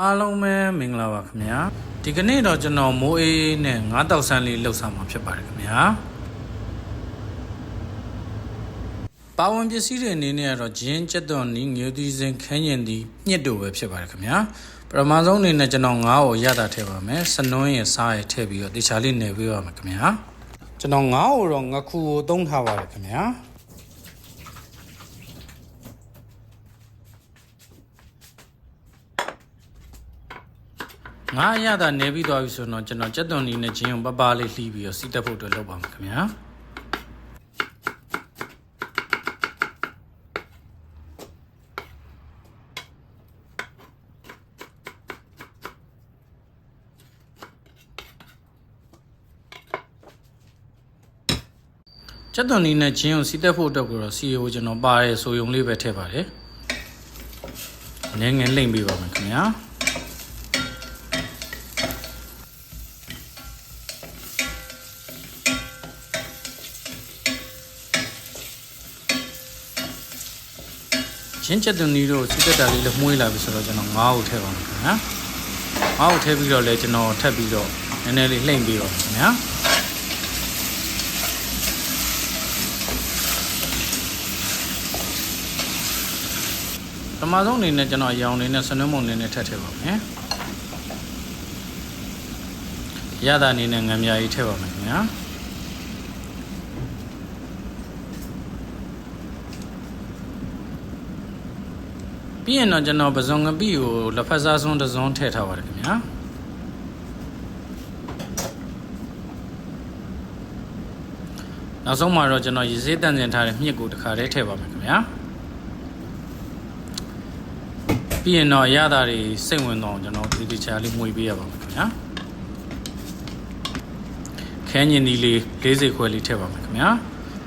အားလုံးပဲမင်္ဂလာပါခင်ဗျာဒီကနေ့တော့ကျွန်တော်မိုးအေးနဲ့ငါးတောက်ဆန်းလေးလှုပ်ဆောင်မှာဖြစ်ပါတယ်ခင်ဗျာပါဝင်ပစ္စည်းတွေအနေနဲ့ကတော့ဂျင်းကျက်သွန်နီငြိုသီးစင်ခန်းရင်ဒီညှစ်တို့ပဲဖြစ်ပါတယ်ခင်ဗျာပထမဆုံးအနေနဲ့ကျွန်တော်ငါးကိုရတာထည့်ပါမယ်စနွန်းရင်စားရထည့်ပြီးတော့တခြားလေးနယ်ပေးပါမယ်ခင်ဗျာကျွန်တော်ငါးကိုတော့ငါးခုကိုသုံးထားပါတယ်ခင်ဗျာငါရတာနေပြီးသွားပြီဆိုတော့ကျွန်တော်ကြက်သွန်နီနဲ့ဂျင်းကိုပပလေးလှီးပြီးတော့စီးတက်ဖို့အတွက်လုပ်ပါမယ်ခင်ဗျာကြက်သွန်နီနဲ့ဂျင်းကိုစီးတက်ဖို့အတွက်ကိုတော့စီယိုကျွန်တော်ပါရဲဆိုယုံလေးပဲထည့်ပါတယ်ငယ်ငယ်လိမ့်ပေးပါမယ်ခင်ဗျာချင်းချက်သွန်နီတို့စီးတက်တာလေးလည်းမှုေးလာပြီဆိုတော့ကျွန်တော်ငါးကိုထည့်ပါမယ်ခင်ဗျာငါးကိုထည့်ပြီးတော့လည်းကျွန်တော်ထပ်ပြီးတော့နည်းနည်းလေးလှိမ့်ပေးပါမယ်ခင်ဗျာပထမဆုံးအနေနဲ့ကျွန်တော်ရောင်လေးနဲ့စနွန်းမုံလေးနဲ့ထပ်ထည့်ပါမယ်ရတာအနေနဲ့ငံမြာကြီးထည့်ပါမယ်ခင်ဗျာပြီးရင်တော့ကျွန်တော်ပစုံငပိကိုလက်ဖက်စားစွန်းတစ်စုံထည့်ထားပါတယ်ခင်ဗျာနောက်ဆုံးမှာတော့ကျွန်တော်ရေစေးတန့်စင်ထားတဲ့မြစ်ကိုတစ်ခါတည်းထည့်ပါမယ်ခင်ဗျာပြီးရင်တော့ရတာတွေစိတ်ဝင်တော့ကျွန်တော်ဒီချာလေးမှုေးပေးရပါမယ်ခင်ဗျာခန်းညင်ဒီလေး40ခွဲလေးထည့်ပါမယ်ခင်ဗျာ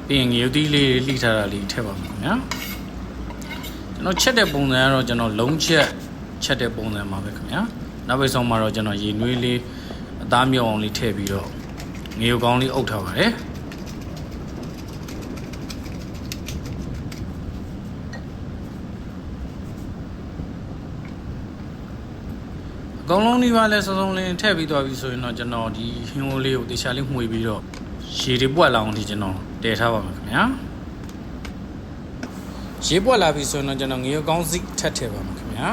ပြီးရင်ငရုတ်သီးလေးလှိထားတာလေးထည့်ပါမယ်ခင်ဗျာကျွန်တော်ချက်တဲ့ပုံစံကတော့ကျွန်တော်လုံးချက်တဲ့ပုံစံပါပဲခင်ဗျာနောက်ပိတ်ဆုံးမှာတော့ကျွန်တော်ရေနွေးလေးအသားမြုပ်အောင်လေးထည့်ပြီးတော့ငရုတ်ကောင်းလေးအုပ်ထားပါတယ်အကောင်လုံးဒီပါလဲစုံစုံလေးထည့်ပြီးသွားပြီဆိုရင်တော့ကျွန်တော်ဒီဟင်းအိုးလေးကိုတခြားလေးမှုေးပြီးတော့ရေတွေပွက်လာအောင်ဒီကျွန်တော်တည်ထားပါမယ်ခင်ဗျာရေပွက်လာပြီဆိုရင်တော့ကျွန်တော်ငရုတ်ကောင်းစိထပ်ထည့်ပါမယ်ခင်ဗျာ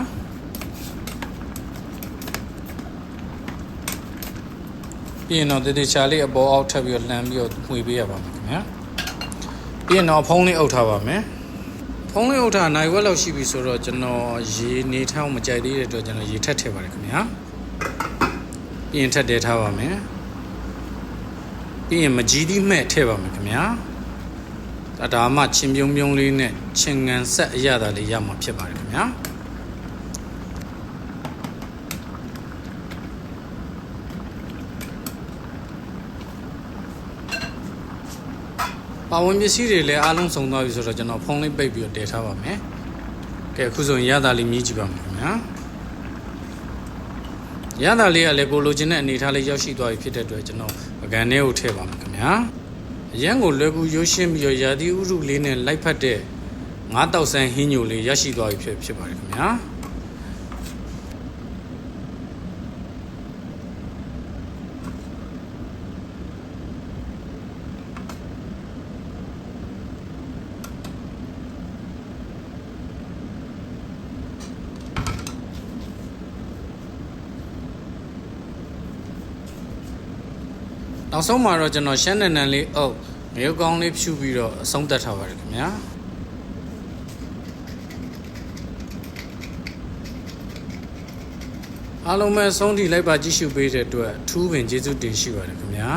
ပြီးရင်တော့တခြားလေးအပေါ်အောက်ထပ်ပြီးတော့လှမ်းပြီးတော့မှုေးပေးရပါမယ်ခင်ဗျာပြီးရင်တော့ဖုံးလေးအုပ်ထားပါမယ်ဖုံးလေးအုပ်ထားနိုင်ဝက်လောက်ရှိပြီဆိုတော့ကျွန်တော်ရေနေထောင်းမကြိုက်သေးတဲ့အတွက်ကျွန်တော်ရေထပ်ထည့်ပါတယ်ခင်ဗျာပြီးရင်ထပ်တည်ထားပါမယ်ပြီးရင်မကြီးသီးမဲ့ထည့်ပါမယ်ခင်ဗျာဒါမှချင်းပြုံးပြုံးလေးနဲ့ချင်းငံဆက်အရသာလေးရမှာဖြစ်ပါတယ်ခင်ဗျာပါဝင်ပစ္စည်းတွေလည်းအားလုံးစုံသွားပြီဆိုတော့ကျွန်တော်ဖုန်းလေးပိတ်ပြီးတော့တည်ထားပါမယ်ကဲအခုဆိုရင်ရသာလေးမြည်ကြည့်ပါမယ်ခင်ဗျာရသာလေးကလည်းကိုလိုချင်တဲ့အနေထားလေးရောက်ရှိသွားပြီဖြစ်တဲ့အတွက်ကျွန်တော်ပကံထဲကိုထည့်ပါမယ်ခင်ဗျာအရန်ကိုလွယ်ကူရိုးရှင်းပြီးတော့ရာသီဥတုလေးနဲ့လိုက်ဖက်တဲ့ငါးတောက်ဆန်းဟင်းညိုလေးရရှိသွားပြီဖြစ်ပါတယ်ခင်ဗျာနောက်ဆုံးမှာတော့ကျွန်တော်ရှမ်းနန်းလေးအုပ်ငရုတ်ကောင်းလေးဖြူပြီးတော့အဆုံးသတ်ထားပါတယ်ခင်ဗျာအားလုံးပဲဆုံးထိလိုက်ပါကြည့်ရှုပေးတဲ့အတွက်အထူးပင်ကျေးဇူးတင်ရှိပါတယ်ခင်ဗျာ